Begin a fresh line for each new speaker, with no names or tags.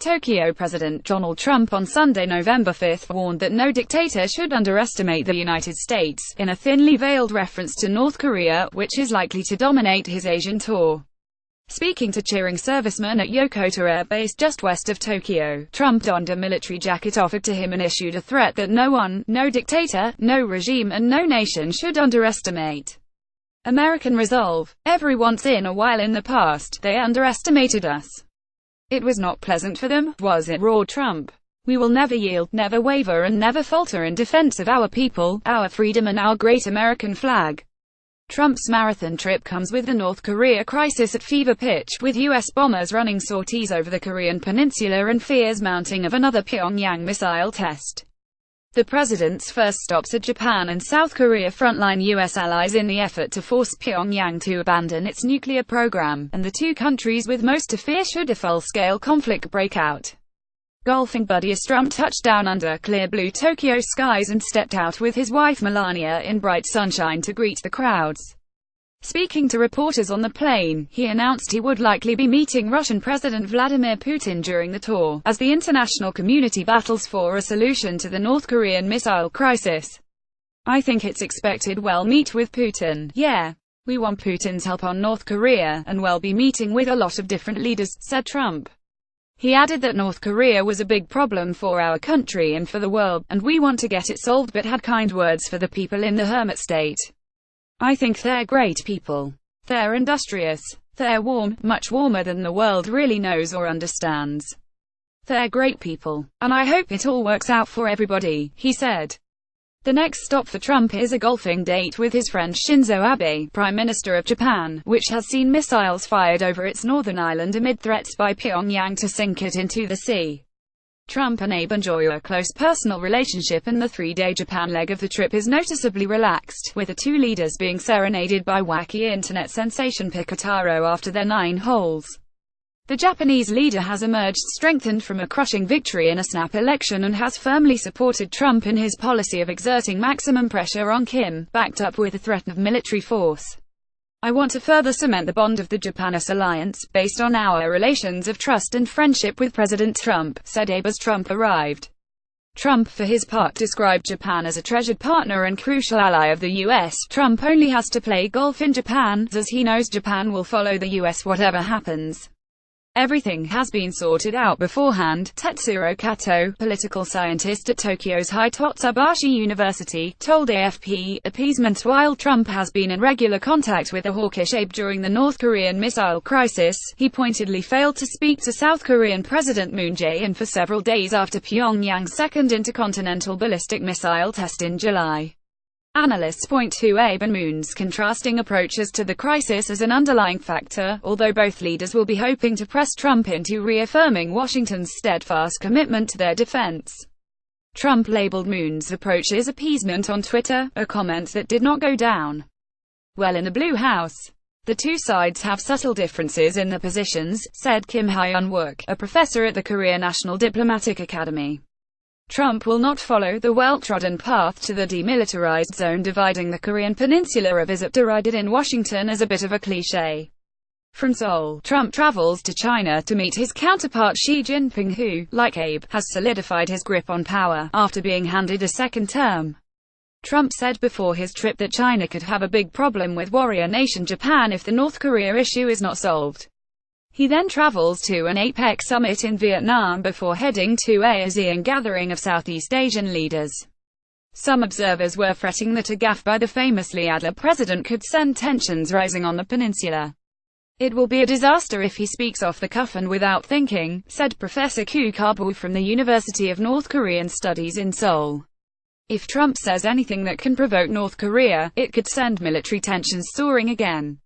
Tokyo President Donald Trump on Sunday, November 5, warned that no dictator should underestimate the United States, in a thinly veiled reference to North Korea, which is likely to dominate his Asian tour. Speaking to cheering servicemen at Yokota Air Base just west of Tokyo, Trump donned a military jacket offered to him and issued a threat that no one, no dictator, no regime and no nation should underestimate American resolve. Every once in a while in the past, they underestimated us. It was not pleasant for them, was it? Roared Trump. We will never yield, never waver and never falter in defense of our people, our freedom and our great American flag. Trump's marathon trip comes with the North Korea crisis at fever pitch, with U.S. bombers running sorties over the Korean peninsula and fears mounting of another Pyongyang missile test. The president's first stops at Japan and South Korea frontline U.S. allies in the effort to force Pyongyang to abandon its nuclear program, and the two countries with most to fear should a full-scale conflict break out. Golfing buddy Trump touched down under clear blue Tokyo skies and stepped out with his wife Melania in bright sunshine to greet the crowds. Speaking to reporters on the plane, he announced he would likely be meeting Russian President Vladimir Putin during the tour, as the international community battles for a solution to the North Korean missile crisis. I think it's expected we'll meet with Putin. Yeah. We want Putin's help on North Korea, and we'll be meeting with a lot of different leaders, said Trump. He added that North Korea was a big problem for our country and for the world, and we want to get it solved, but had kind words for the people in the hermit state. I think they're great people. They're industrious. They're warm, much warmer than the world really knows or understands. They're great people. And I hope it all works out for everybody, he said. The next stop for Trump is a golfing date with his friend Shinzo Abe, Prime Minister of Japan, which has seen missiles fired over its northern island amid threats by Pyongyang to sink it into the sea. Trump and Abe enjoy a close personal relationship, and the three-day Japan leg of the trip is noticeably relaxed, with the two leaders being serenaded by wacky internet sensation Pikotaro after their 9 holes. The Japanese leader has emerged strengthened from a crushing victory in a snap election and has firmly supported Trump in his policy of exerting maximum pressure on Kim, backed up with a threat of military force. I want to further cement the bond of the Japan-US alliance, based on our relations of trust and friendship with President Trump, said Abe as Trump arrived. Trump, for his part, described Japan as a treasured partner and crucial ally of the U.S. Trump only has to play golf in Japan, as he knows Japan will follow the U.S. whatever happens. Everything has been sorted out beforehand, Tetsuro Kato, political scientist at Tokyo's Hitotsubashi University, told AFP. Appeasement. While Trump has been in regular contact with a hawkish Abe during the North Korean missile crisis, he pointedly failed to speak to South Korean President Moon Jae-in for several days after Pyongyang's second intercontinental ballistic missile test in July. Analysts point to Abe and Moon's contrasting approaches to the crisis as an underlying factor, although both leaders will be hoping to press Trump into reaffirming Washington's steadfast commitment to their defense. Trump labeled Moon's approach as appeasement on Twitter, a comment that did not go down well in the Blue House. The two sides have subtle differences in their positions, said Kim Hyun-wook, a professor at the Korea National Diplomatic Academy. Trump will not follow the well-trodden path to the demilitarized zone dividing the Korean peninsula, a visit derided in Washington as a bit of a cliché. From Seoul, Trump travels to China to meet his counterpart Xi Jinping, who, like Abe, has solidified his grip on power, after being handed a second term. Trump said before his trip that China could have a big problem with warrior nation Japan if the North Korea issue is not solved. He then travels to an APEC summit in Vietnam before heading to a ASEAN gathering of Southeast Asian leaders. Some observers were fretting that a gaffe by the famously adler president could send tensions rising on the peninsula. It will be a disaster if he speaks off the cuff and without thinking, said Professor Koo Ka-bu from the University of North Korean Studies in Seoul. If Trump says anything that can provoke North Korea, it could send military tensions soaring again.